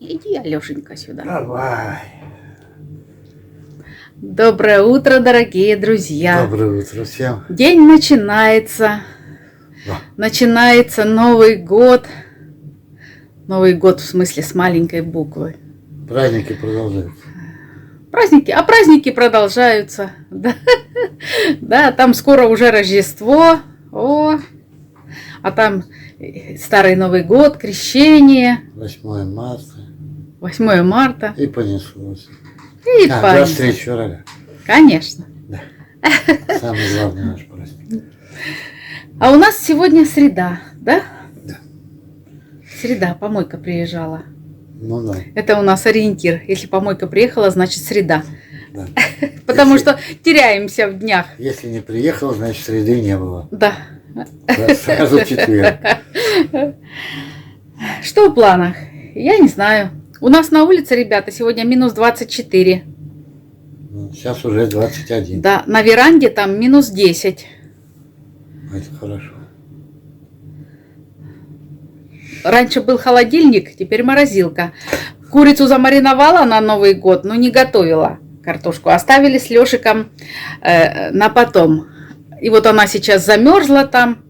Иди, Алешенька, сюда. Давай. Доброе утро, дорогие друзья. Доброе утро всем. День начинается. Да. Начинается Новый год. Новый год в смысле с маленькой буквы. Праздники продолжаются. Праздники продолжаются. Да, да, там скоро уже Рождество. А там Старый Новый год, Крещение. 8 марта. 8 марта. И понеслось. И 23 февраля. Конечно. Да. Самый главный наш праздник. А у нас сегодня среда, да? Да. Среда, помойка приезжала. Ну да. Это у нас ориентир. Если помойка приехала, значит среда. Да. Потому что теряемся в днях. Если не приехал, значит среды не было. Да. Сразу четверг. Что в планах? Я не знаю. У нас на улице, ребята, сегодня минус 24. Сейчас уже 21. Да, на веранде там минус 10. Это хорошо. Раньше был холодильник, теперь морозилка. Курицу замариновала на Новый год, но не готовила картошку. Оставили с Лешиком на потом. И вот она сейчас замерзла там.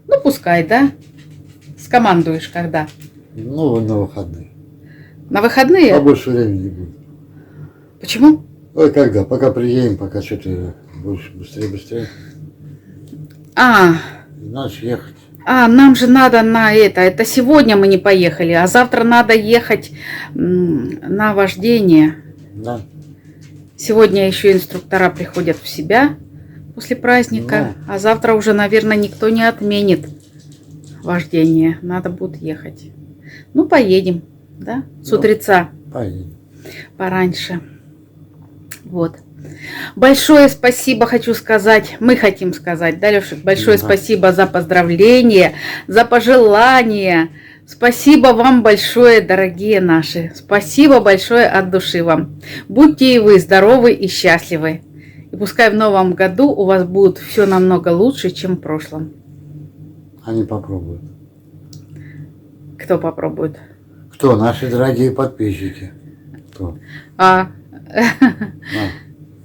Ну, пускай, да? Скомандуешь, когда? Ну, на выходные. На выходные? Побольше времени будет. Почему? Ой, когда? Пока приедем, пока что-то больше, быстрее. Иначе ехать. Нам же надо на это. Это сегодня мы не поехали, а завтра надо ехать на вождение. Да. Сегодня еще инструктора приходят в себя после праздника, а завтра уже, наверное, никто не отменит вождение. Надо будет ехать. Ну, поедем, да? С утреца. Поедем. Пораньше. Вот. Большое спасибо хочу сказать. Мы хотим сказать, да, Лешек? Большое спасибо за поздравления, за пожелания. Спасибо вам большое, дорогие наши. Спасибо большое от души вам. Будьте и вы здоровы и счастливы. И пускай в новом году у вас будет все намного лучше, чем в прошлом. Они попробуют. Кто попробует? Кто? Наши дорогие подписчики. Кто?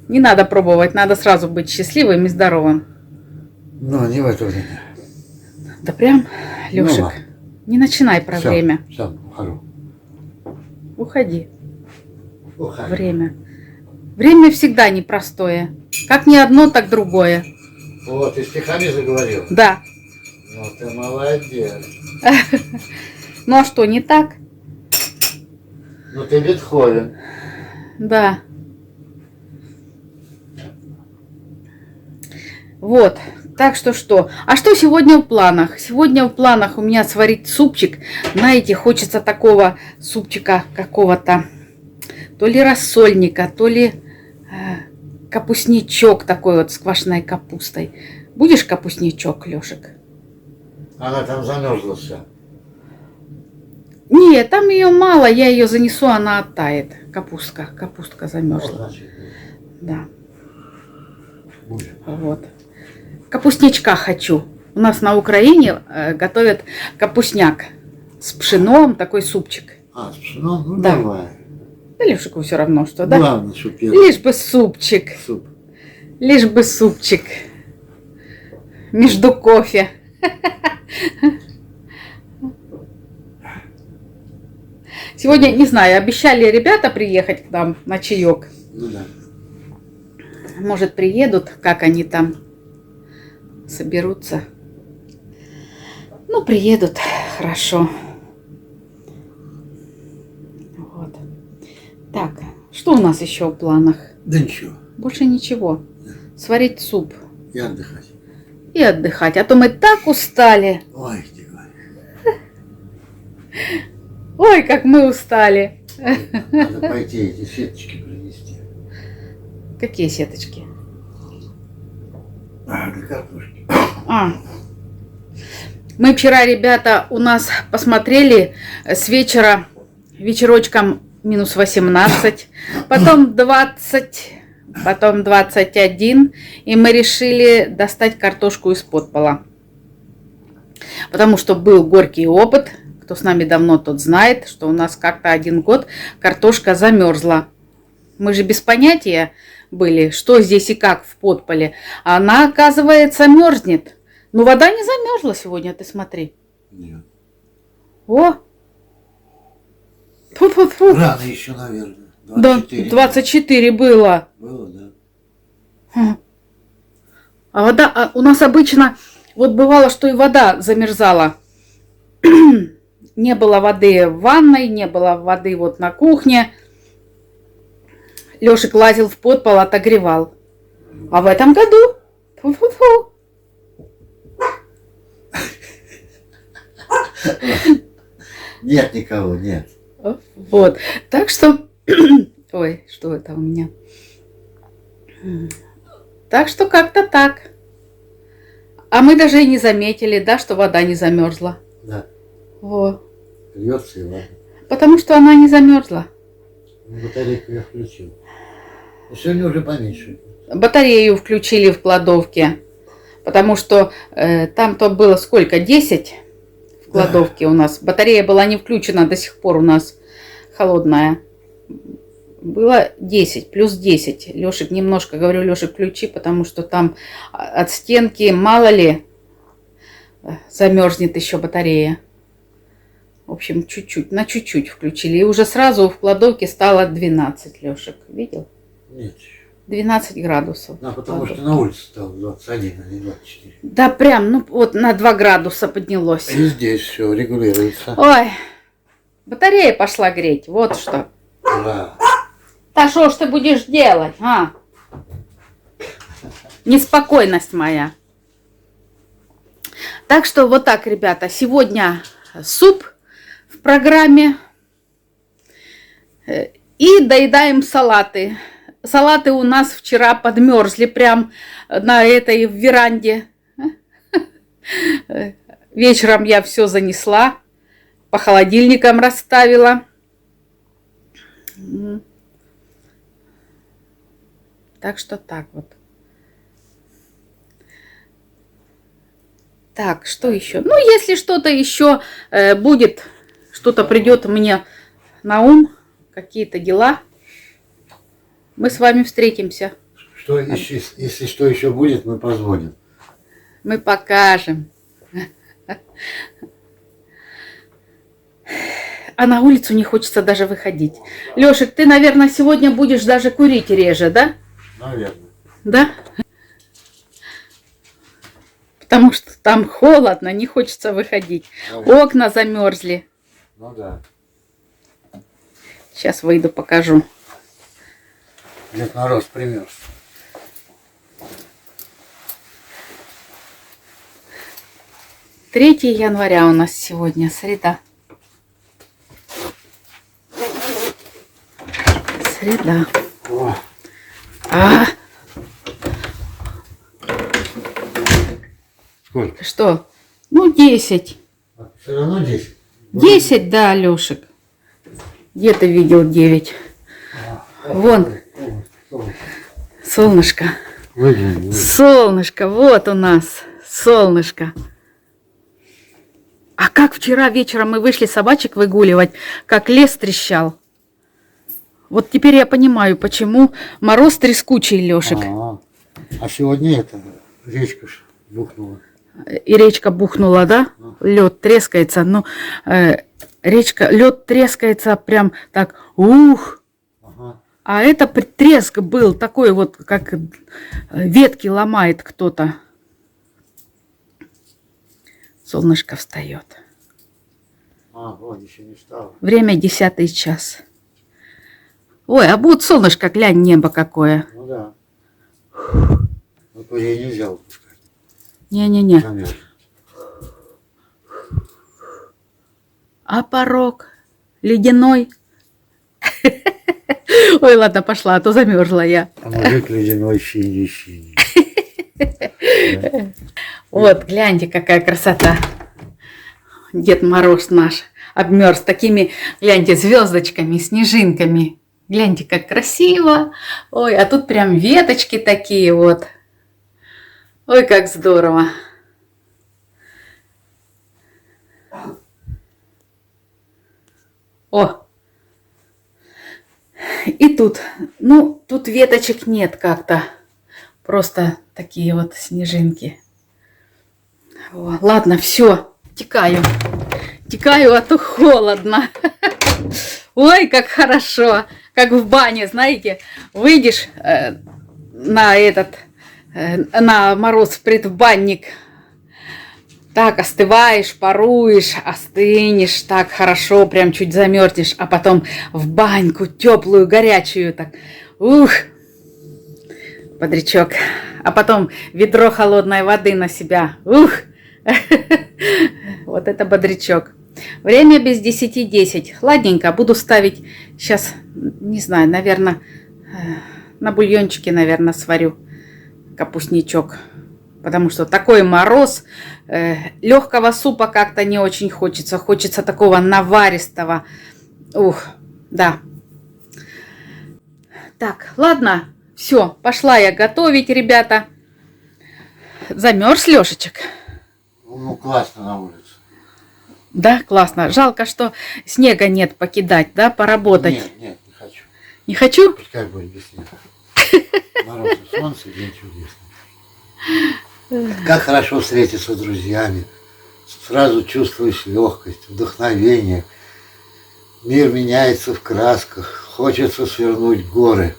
Не надо пробовать, надо сразу быть счастливым и здоровым. Ну, не в это время. Да прям, Лешек, не начинай про время. Все, ухожу. Уходи. Уходи. Время. Время всегда непростое. Как не одно, так другое. Вот, ты стихами заговорил? Да. Ну, ты молодец. Ну а что, не так? Ну, ты Бетховен. Да. Вот. Так что что? А что сегодня в планах? Сегодня в планах у меня сварить супчик. Знаете, хочется такого супчика какого-то. То ли рассольника, то ли капустничок такой вот с квашеной капустой. Будешь капустничок, Лешек? Она там замерзла вся. Нет, там ее мало, я ее занесу, она оттает. Капустка замерзла. Ну, значит, Да. будет. Вот. Капустничка хочу. У нас на Украине готовят капустняк с пшеном, такой супчик. С пшеном? Ну, Да. давай. Да Лешику все равно, что, да? Главное, что первый. Лишь бы супчик. Суп. Лишь бы супчик. Между кофе. Сегодня, не знаю, обещали ребята приехать к нам на чаек. Ну да. Может, приедут, как они там соберутся. Ну, приедут, хорошо. Вот. Так, что у нас еще в планах? Да ничего. Больше ничего. Сварить суп И отдыхать. и отдыхать. А то мы так устали. Ой, не говори. Ой, как мы устали. Надо пойти эти сеточки принести. Какие сеточки? Для картошки. Мы вчера, ребята, у нас посмотрели с вечера, вечерочком минус 18, потом 20, потом 21, и мы решили достать картошку из-под пола. Потому что был горький опыт. Кто с нами давно, тот знает, что у нас как-то 1 год картошка замерзла. Мы же без понятия были, что здесь и как в подполе. А она, оказывается, мерзнет. Но вода не замерзла сегодня, ты смотри. Нет. О! Фу-фу-фу. Рано еще, наверное. Да, 24. 24 было. Было, да. А вода, у нас обычно, вот бывало, что и вода замерзала. Не было воды в ванной, не было воды вот на кухне. Лешик лазил в подпол, отогревал. А в этом году... Фу-фу-фу. Нет никого, нет. Вот. Так что... Ой, что это у меня? Так что как-то так. А мы даже и не заметили, да, что вода не замерзла. Да. Вот. Льется и ладно. Потому что она не замерзла. Батарейку я включил. Но сегодня уже поменьше. Батарею включили в кладовке. Потому что там-то было сколько? 10 в кладовке у нас. Батарея была не включена, до сих пор у нас холодная. Было 10, плюс 10. Лешик немножко, говорю, Лешик, включи, потому что там от стенки, мало ли, замерзнет еще батарея. В общем, чуть-чуть, на чуть-чуть включили. И уже сразу в кладовке стало 12, Лешик. Видел? Нет. 12 градусов. А потому что на улице стало 21, а не 24. Да прям, ну вот на 2 градуса поднялось. И здесь все регулируется. Ой, батарея пошла греть, вот что. Да. Да что ж ты будешь делать, а? Неспокойность моя. Так что вот так, ребята, сегодня суп в программе. И доедаем салаты. Салаты у нас вчера подмерзли прям на этой веранде. Вечером я все занесла, по холодильникам расставила. Так что так вот. Так, что еще? Ну, если что-то еще будет, что-то придет мне на ум, какие-то дела, мы с вами встретимся. Что, если что еще будет, мы позвоним. Мы покажем. А на улицу не хочется даже выходить. Лешик, ты, наверное, сегодня будешь даже курить реже, да? Наверное. Да? Потому что там холодно, не хочется выходить. Наверное. Окна замерзли. Ну да. Сейчас выйду, покажу. Дед Мороз примерз. Третье января у нас сегодня, среда. Среда. О, А, сколько? что? Ну, 10. Все равно 10. 10, да, Лешек. Где ты видел 9? Вон, солнышко. Выгляни. Солнышко, вот у нас солнышко. А как вчера вечером мы вышли собачек выгуливать, как лес трещал. Вот теперь я понимаю, почему мороз трескучий, Лешек. А сегодня это речка ж бухнула. И речка бухнула, да? Лед трескается. Ну, речка, лед трескается прям так, ух. Ага. А это треск был такой вот, как ветки ломает кто-то. Солнышко встает. Вот еще не встало. Время 10 час. Ой, а будет солнышко, глянь, небо какое. Ну да. Ну курей нельзя выпускать. Не-не-не. Замерз. А порог ледяной. Ой, ладно, пошла, а то замерзла я. А мужик ледяной синий. Вот, гляньте, какая красота. Дед Мороз наш обмерз такими, гляньте, звездочками, снежинками. Гляньте, как красиво. Ой, а тут прям веточки такие вот. Ой, как здорово. О! И тут, ну, тут веточек нет как-то. Просто такие вот снежинки. О, ладно, все, текаю. Текаю, а то холодно. Ой, как хорошо. Как в бане, знаете, выйдешь на мороз в предбанник. Так остываешь, паруешь, остынешь, так хорошо, прям чуть замерзнешь, а потом в баньку теплую, горячую, так, ух, бодрячок. А потом ведро холодной воды на себя, ух, вот это бодрячок. Время без 10:10, ладненько, буду ставить сейчас, не знаю, наверное, на бульончике, наверное, сварю капустничок. Потому что такой мороз, легкого супа как-то не очень хочется. Хочется такого наваристого. Ух, да. Так, ладно, все, пошла я готовить, ребята. Замерз Лешечек? Ну, классно на улице. Да, классно. Жалко, что снега нет покидать, да, поработать. Нет, не хочу. Не хочу? Пускай будет без снега. Мороз и солнце, день чудесный. Как хорошо встретиться с друзьями. Сразу чувствуешь легкость, вдохновение. Мир меняется в красках. Хочется свернуть горы.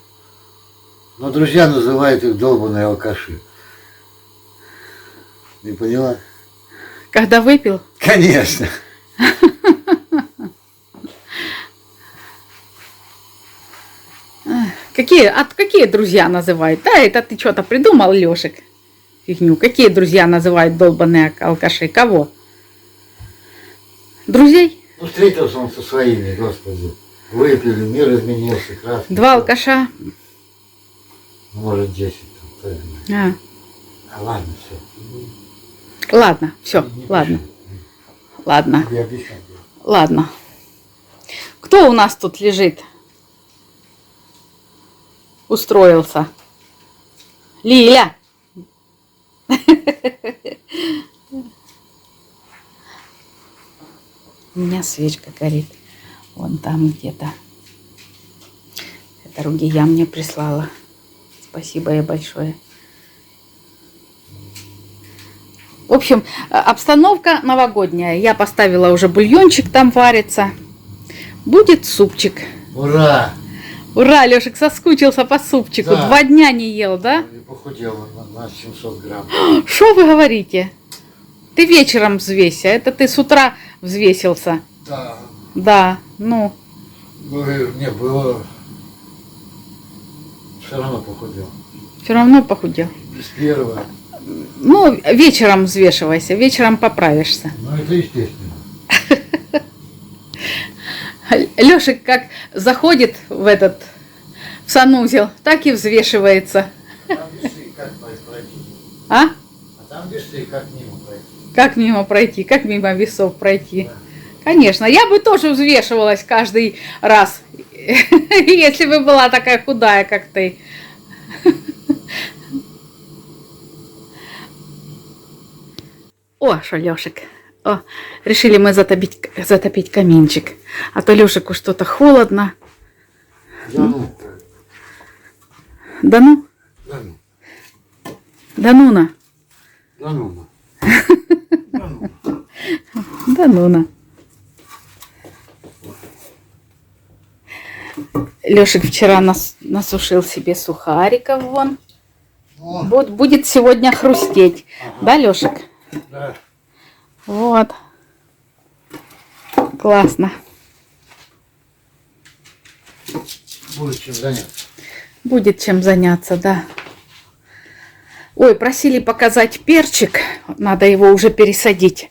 Но друзья называют их долбаные алкаши. Не поняла? Когда выпил? Конечно. Какие друзья называют? Да, это ты что-то придумал, Лешек? Фигню. Какие друзья называют долбаные алкаши? Кого? Друзей? Ну, встретился он со своими, господи. Выпили, мир изменился, краски. 2 алкаша? Может, 10. Там, А. Ладно, все. Ладно, все, ладно. Ладно, Я обещал. ладно. Кто у нас тут лежит? Устроился. Лиля. У меня свечка горит. Вон там где-то. Это Ругия мне прислала. Спасибо ей большое. В общем, обстановка новогодняя. Я поставила уже бульончик, там варится. Будет супчик. Ура! Ура, Лешек соскучился по супчику. Да. 2 дня не ел, да? Я похудел на 700 грамм. Что вы говорите? Ты вечером взвесься. Это ты с утра взвесился. Да. Да, ну. Не было. Все равно похудел. Все равно похудел. Без первого. Ну, вечером взвешивайся, вечером поправишься. Ну, это естественно. Лешек как заходит в санузел, так и взвешивается. Там весы, как пройти? А? А там весы, как мимо пройти? Как мимо пройти, как мимо весов пройти. Да. Конечно, я бы тоже взвешивалась каждый раз, если бы была такая худая, как ты. О, что, Лешек, о, решили мы затопить каминчик. А то Лешику что-то холодно. Да ну. Да ну? Да ну. Да ну-на. Да ну. Да ну. Да ну-на. Лешик вчера насушил себе сухариков вон. О, Будет сегодня хрустеть. Ага. Да, Лешик? да. Вот. Классно. Будет чем заняться. Будет чем заняться, да. Ой, просили показать перчик. Надо его уже пересадить.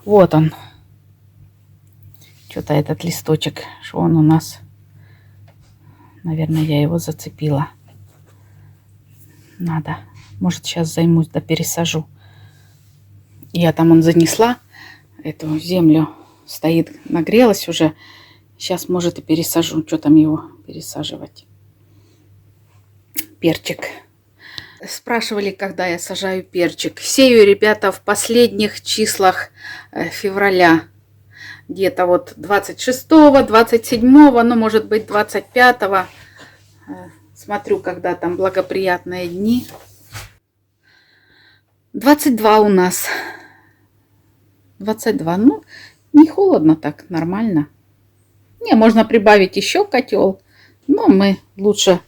Вот он. Что-то этот листочек, что он у нас. Наверное, я его зацепила. Надо. Может, сейчас займусь, да пересажу. Я там занесла эту землю. Стоит, нагрелась уже. Сейчас, может, и пересажу. Что там его пересаживать? Перчик. Спрашивали, когда я сажаю перчик. Сею, ребята, в последних числах февраля. где-то вот 26-го, 27-го, ну, может быть, 25-го. Смотрю, когда там благоприятные дни. 22 у нас. 22, ну, не холодно так, нормально. Не, можно прибавить еще котел, но мы лучше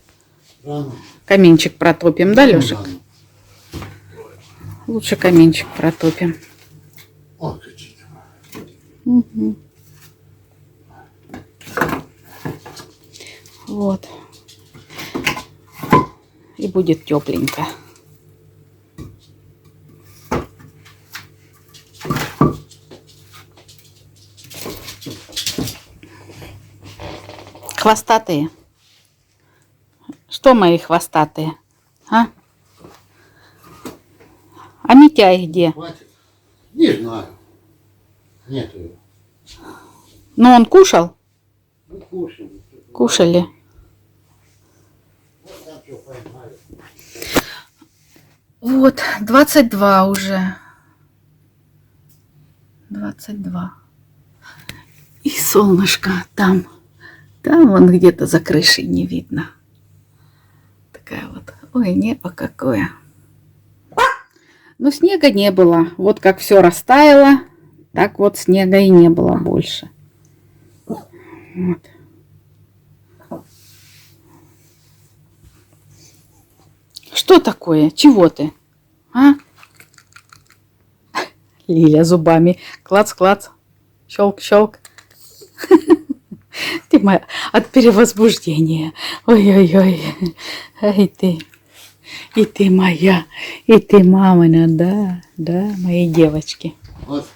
Рано. каминчик протопим, да, Лешек? Рано. Лучше каминчик протопим. Вот какие-то. Угу. Вот. И будет тепленько. Хвостатые. Что мои хвостатые? А? А Митяй где? Хватит? Не знаю. Нет его. Ну, он кушал? Ну, кушали. Кушали. Вот там что поймали. Вот, 22 уже. 22. И солнышко там. Там вон где-то за крышей не видно. Такая вот. Ой, небо какое. Но снега не было. Вот как все растаяло, так вот снега и не было больше. Вот. Что такое? Чего ты? А? Лиля зубами. Клац-клац. Щелк-щелк. Ты моя от перевозбуждения. Ой-ой-ой. Ай ты. И ты моя. И ты мамина. Да, да, мои девочки. Вот.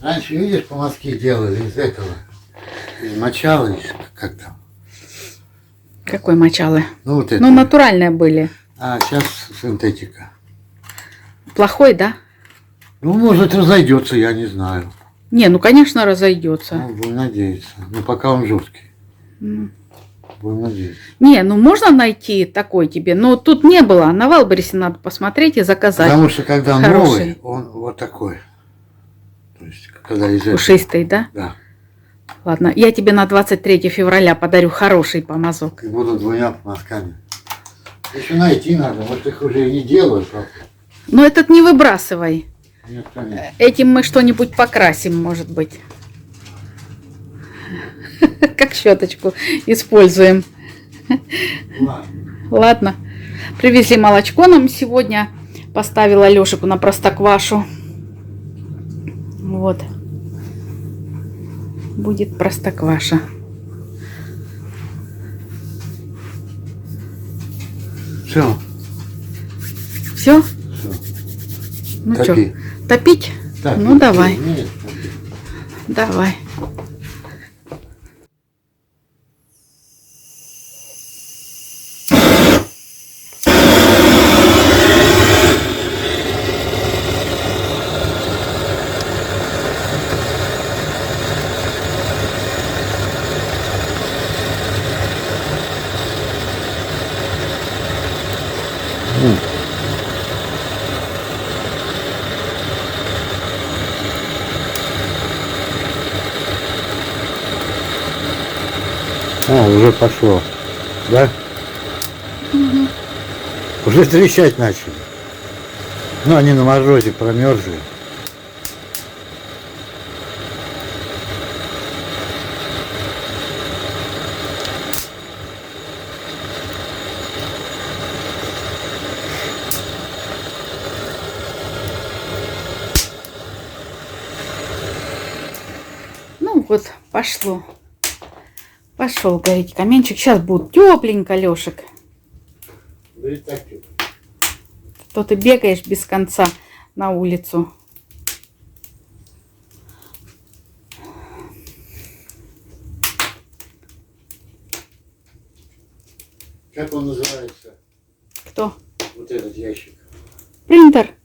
Раньше, видишь, по Москве делали из этого. Из мочала, как там. Какой мочалы? Ну, вот это. Ну, натуральные были. А сейчас синтетика. Плохой, да? Ну, может, разойдется, я не знаю. Не, ну, конечно, разойдется. Ну, будем надеяться. Но пока он жесткий. Будем надеяться. Не, ну, можно найти такой тебе. Но тут не было. На Валбересе надо посмотреть и заказать. Потому что когда Хороший. новый, он вот такой. То есть, когда из этого. Пушистый, да? Да. Ладно, я тебе на 23 февраля подарю хороший помазок. И буду двумя мазками. Еще найти надо, может, их уже и не делают. Правда? Но этот не выбрасывай. Нет, конечно. Этим мы что-нибудь покрасим, может быть. Как щеточку используем. Ладно. Ладно. Привезли молочко нам сегодня. Поставила Лешику на простоквашу. Вот. Будет простокваша. Все. Все? Все. Ну что, Топи. топить? Так, Ну давай. Нет, Давай. А, уже пошло. Да? Угу. Уже трещать начали. Ну, они на морозе промерзли. Ну вот, пошло. Пошел гореть каменчик. Сейчас будет тепленько, Лешек. То ты бегаешь без конца на улицу. Как он называется? Кто? Вот этот ящик. Принтер.